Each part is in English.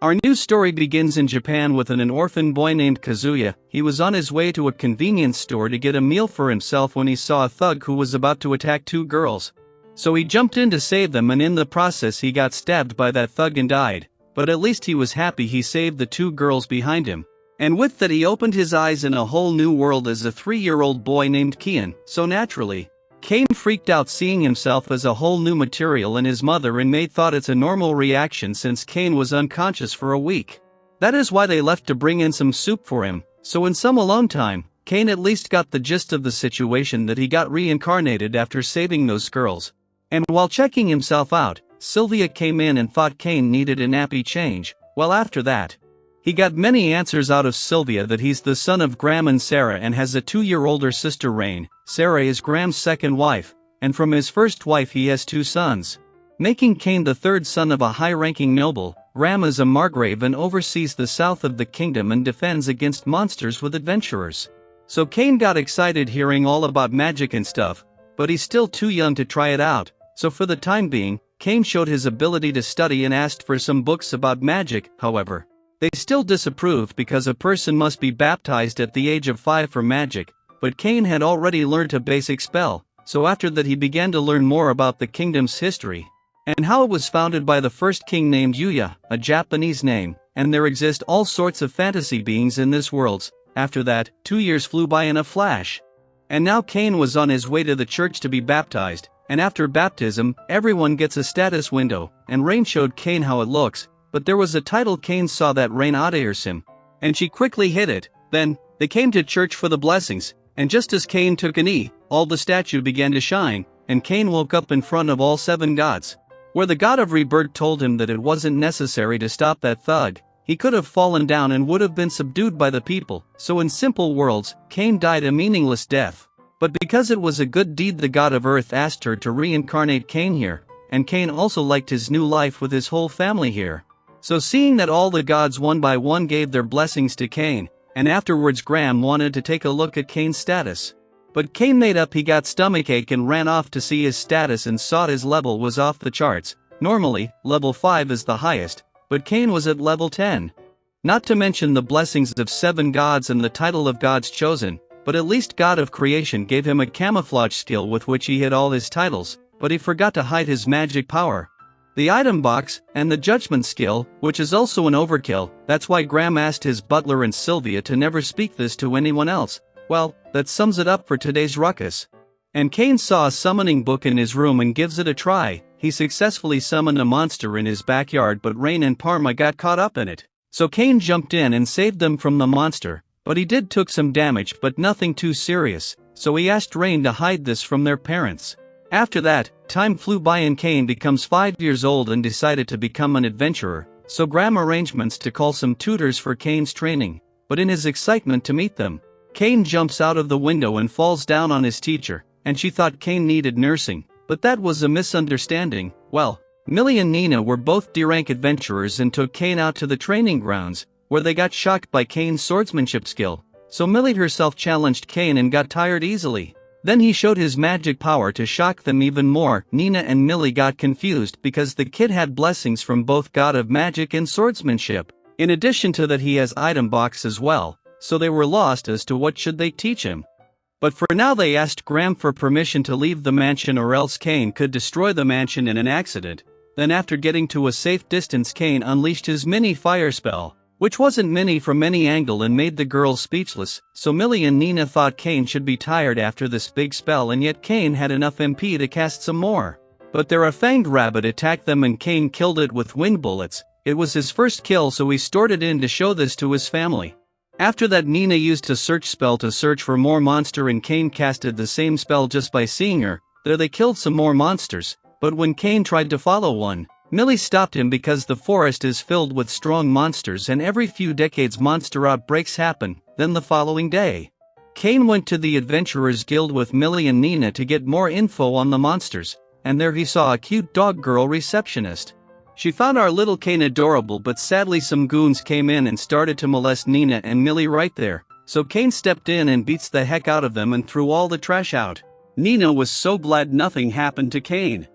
Our new story begins in Japan with an orphan boy named Kazuya. He was on his way to a convenience store to get a meal for himself when he saw a thug who was about to attack two girls. So he jumped in to save them, and in the process he got stabbed by that thug and died, but at least he was happy he saved the two girls behind him. And with that he opened his eyes in a whole new world as a 3-year-old boy named Kian. So naturally, Kane freaked out seeing himself as a whole new material, and his mother and maid thought it's a normal reaction since Kane was unconscious for a week. That is why they left to bring in some soup for him, so in some alone time, Kane at least got the gist of the situation, that he got reincarnated after saving those girls. And while checking himself out, Sylvia came in and thought Kane needed a nappy change. Well, after that, he got many answers out of Sylvia that he's the son of Graham and Sarah and has a 2-year older sister Rain. Sarah is Graham's second wife, and from his first wife he has 2 sons, making Kane the third son of a high-ranking noble. Graham is a margrave and oversees the south of the kingdom and defends against monsters with adventurers. So Kane got excited hearing all about magic and stuff, but he's still too young to try it out, so for the time being, Kane showed his ability to study and asked for some books about magic. However, they still disapproved because a person must be baptized at the age of 5 for magic, but Kane had already learned a basic spell, so after that he began to learn more about the kingdom's history, and how it was founded by the first king named Yuya, a Japanese name, and there exist all sorts of fantasy beings in this world. After that, 2 years flew by in a flash. And now Kane was on his way to the church to be baptized, and after baptism, everyone gets a status window, and Rain showed Kane how it looks, but there was a title. Kane saw that Rain admires him, and she quickly hid it. Then, they came to church for the blessings, and just as Kane took a knee, all the statue began to shine, and Kane woke up in front of all 7 gods. Where the god of rebirth told him that it wasn't necessary to stop that thug, he could have fallen down and would have been subdued by the people, so in simple words, Kane died a meaningless death. But because it was a good deed, the god of earth asked her to reincarnate Kane here, and Kane also liked his new life with his whole family here. So seeing that all the gods one by one gave their blessings to Kane, and afterwards Graham wanted to take a look at Kane's status. But Kane made up he got stomachache and ran off to see his status and saw his level was off the charts. Normally, level 5 is the highest, but Kane was at level 10. Not to mention the blessings of 7 gods and the title of God's chosen, but at least God of creation gave him a camouflage skill with which he hid all his titles, but he forgot to hide his magic power, the item box, and the judgment skill, which is also an overkill. That's why Graham asked his butler and Sylvia to never speak this to anyone else. Well, that sums it up for today's ruckus. And Kane saw a summoning book in his room and gives it a try. He successfully summoned a monster in his backyard, but Rain and Parma got caught up in it. So Kane jumped in and saved them from the monster, but he did took some damage, but nothing too serious, so he asked Rain to hide this from their parents. After that, time flew by and Kane becomes 5 years old and decided to become an adventurer, so Graham arrangements to call some tutors for Kane's training, but in his excitement to meet them, Kane jumps out of the window and falls down on his teacher, and she thought Kane needed nursing, but that was a misunderstanding. Well, Millie and Nina were both D-rank adventurers and took Kane out to the training grounds, where they got shocked by Kane's swordsmanship skill, so Millie herself challenged Kane and got tired easily. Then he showed his magic power to shock them even more. Nina and Millie got confused because the kid had blessings from both God of Magic and swordsmanship. In addition to that, he has item box as well, so they were lost as to what should they teach him. But for now they asked Graham for permission to leave the mansion or else Kane could destroy the mansion in an accident. Then after getting to a safe distance, Kane unleashed his mini fire spell, which wasn't mini from any angle and made the girls speechless, so Millie and Nina thought Kane should be tired after this big spell, and yet Kane had enough MP to cast some more. But there a fanged rabbit attacked them and Kane killed it with wing bullets. It was his first kill, so he stored it in to show this to his family. After that, Nina used a search spell to search for more monster and Kane casted the same spell just by seeing her. There they killed some more monsters, but when Kane tried to follow one, Millie stopped him because the forest is filled with strong monsters and every few decades monster outbreaks happen. Then the following day, Kane went to the Adventurers Guild with Millie and Nina to get more info on the monsters, and there he saw a cute dog girl receptionist. She found our little Kane adorable, but sadly some goons came in and started to molest Nina and Millie right there, so Kane stepped in and beats the heck out of them and threw all the trash out. Nina was so glad nothing happened to Kane.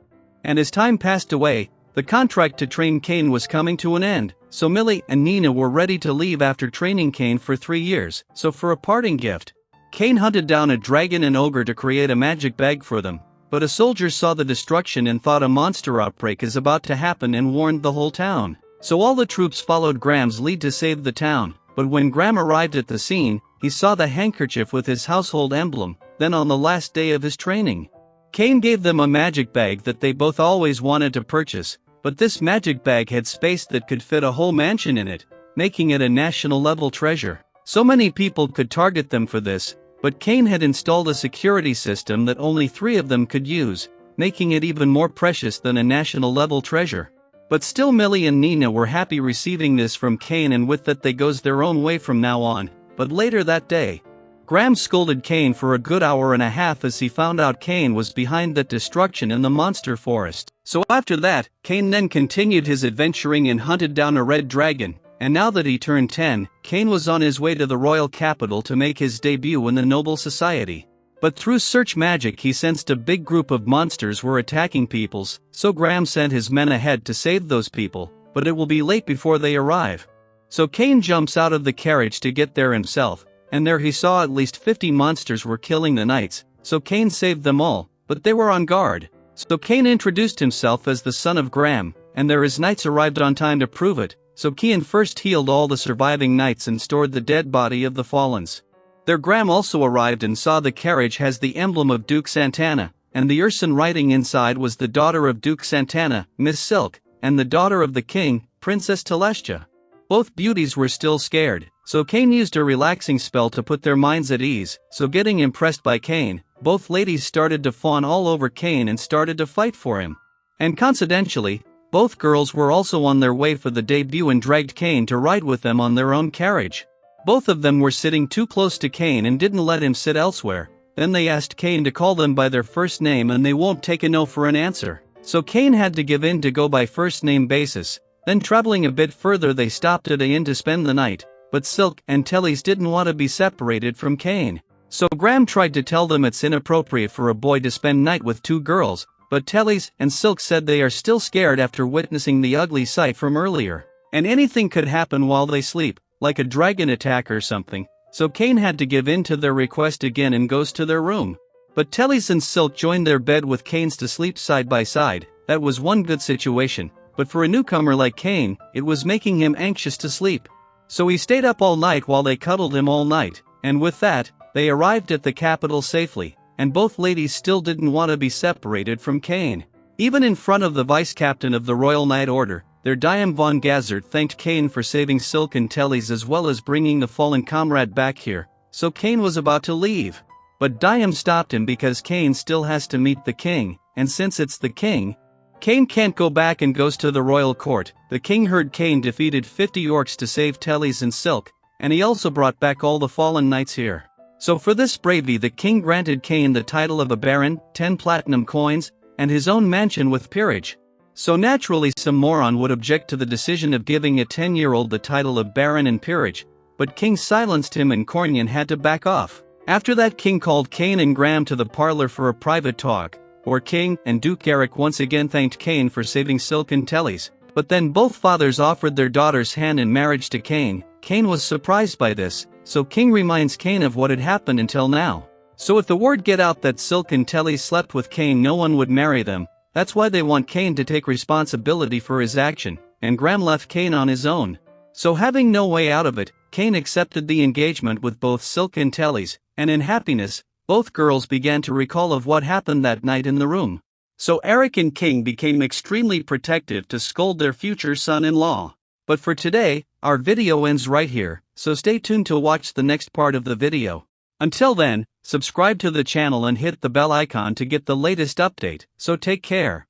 And as time passed away, the contract to train Kane was coming to an end, So Millie and Nina were ready to leave after training Cain for 3 years, so for a parting gift, Cain hunted down a dragon and ogre to create a magic bag for them. But a soldier saw the destruction and thought a monster outbreak is about to happen and warned the whole town. So all the troops followed Graham's lead to save the town, but when Graham arrived at the scene, he saw the handkerchief with his household emblem. Then on the last day of his training, Cain gave them a magic bag that they both always wanted to purchase, but this magic bag had space that could fit a whole mansion in it, making it a national-level treasure. So many people could target them for this, but Cain had installed a security system that only 3 of them could use, making it even more precious than a national-level treasure. But still Millie and Nina were happy receiving this from Cain, and with that they goes their own way from now on. But later that day, Graham scolded Cain for a good hour and a half as he found out Cain was behind that destruction in the monster forest. So after that, Cain then continued his adventuring and hunted down a red dragon, and now that he turned 10, Cain was on his way to the royal capital to make his debut in the noble society. But through search magic he sensed a big group of monsters were attacking peoples, so Graham sent his men ahead to save those people, but it will be late before they arrive. So Cain jumps out of the carriage to get there himself, and there he saw at least 50 monsters were killing the knights, so Cain saved them all, but they were on guard. So Cain introduced himself as the son of Graham, and there his knights arrived on time to prove it, so Cain first healed all the surviving knights and stored the dead body of the fallens. There Graham also arrived and saw the carriage has the emblem of Duke Santana, and the Urson riding inside was the daughter of Duke Santana, Miss Silk, and the daughter of the king, Princess Telestia. Both beauties were still scared, so Cain used a relaxing spell to put their minds at ease, so getting impressed by Cain, both ladies started to fawn all over Cain and started to fight for him. And coincidentally, both girls were also on their way for the debut and dragged Cain to ride with them on their own carriage. Both of them were sitting too close to Cain and didn't let him sit elsewhere. Then they asked Cain to call them by their first name and they won't take a no for an answer. So Cain had to give in to go by first name basis. Then traveling a bit further they stopped at an inn to spend the night, but Silk and Tellys didn't want to be separated from Cain. So Graham tried to tell them it's inappropriate for a boy to spend night with 2 girls, but Tellys and Silk said they are still scared after witnessing the ugly sight from earlier. And anything could happen while they sleep, like a dragon attack or something, so Cain had to give in to their request again and goes to their room. But Tellys and Silk joined their bed with Cain's to sleep side by side. That was one good situation, but for a newcomer like Cain, it was making him anxious to sleep. So he stayed up all night while they cuddled him all night, and with that, they arrived at the capital safely, and both ladies still didn't want to be separated from Cain. Even in front of the vice-captain of the Royal Knight Order, their Diam von Gazert thanked Cain for saving Silk and Tellys as well as bringing the fallen comrade back here, so Cain was about to leave. But Diam stopped him because Cain still has to meet the king, and since it's the king, Cain can't go back and goes to the royal court. The king heard Cain defeated 50 orcs to save Tellys and Silk, and he also brought back all the fallen knights here. So for this bravery the king granted Cain the title of a baron, 10 platinum coins, and his own mansion with peerage. So naturally some moron would object to the decision of giving a 10-year-old the title of baron and peerage, but King silenced him and Cornyn had to back off. After that King called Cain and Graham to the parlor for a private talk, where King and Duke Eric once again thanked Cain for saving Silk and Tellys, but then both fathers offered their daughter's hand in marriage to Cain. Cain was surprised by this, so King reminds Cain of what had happened until now. So if the word get out that Silk and Tellys slept with Cain no one would marry them. That's why they want Cain to take responsibility for his action, and Graham left Cain on his own. So having no way out of it, Cain accepted the engagement with both Silk and Tellys, and in happiness, both girls began to recall of what happened that night in the room. So Eric and King became extremely protective to scold their future son-in-law. But for today, our video ends right here, so stay tuned to watch the next part of the video. Until then, subscribe to the channel and hit the bell icon to get the latest update, so take care.